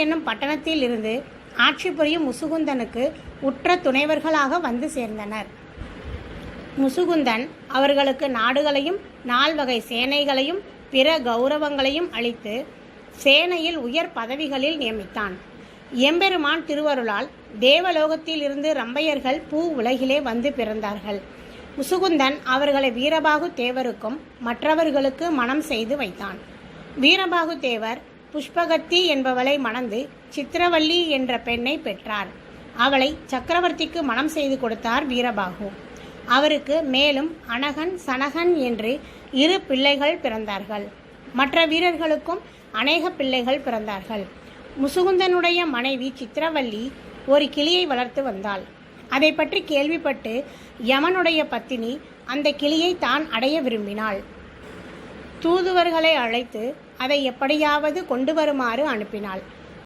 என்னும் பட்டணத்தில் இருந்து ஆட்சி புரியும் முசுகுந்தனுக்கு உற்ற துணைவர்களாக வந்து சேர்ந்தனர். முசுகுந்தன் அவர்களுக்கு நாடுகளையும் 4 வகை சேனைகளையும் பிற கௌரவங்களையும் அளித்து சேனையில் உயர் பதவிகளில் நியமித்தான். எம்பெருமான் திருவருளால் தேவலோகத்தில் இருந்து ரம்பையர்கள் பூ உலகிலே வந்து பிறந்தார்கள். முசுகுந்தன் அவர்களை வீரபாகு தேவருக்கும் மற்றவர்களுக்கு மணம் செய்து வைத்தான். வீரபாகு தேவர் புஷ்பகத்தி என்பவளை மணந்து சித்திரவல்லி என்ற பெண்ணை பெற்றார். அவளை சக்கரவர்த்திக்கு மணம் செய்து கொடுத்தார் வீரபாகு. அவருக்கு மேலும் அனகன் சனகன் என்று 2 பிள்ளைகள் பிறந்தார்கள். மற்ற வீரர்களுக்கும் அநேக பிள்ளைகள் பிறந்தார்கள். முசுகுந்தனுடைய மனைவி சித்திரவல்லி ஒரு கிளியை வளர்த்து வந்தாள். அதை பற்றி கேள்விப்பட்டு யமனுடைய பத்தினி அந்த கிளியை தான் அடைய விரும்பினாள். தூதுவர்களை அழைத்து அதை எப்படியாவது கொண்டு வருமாறு அனுப்பினாள்.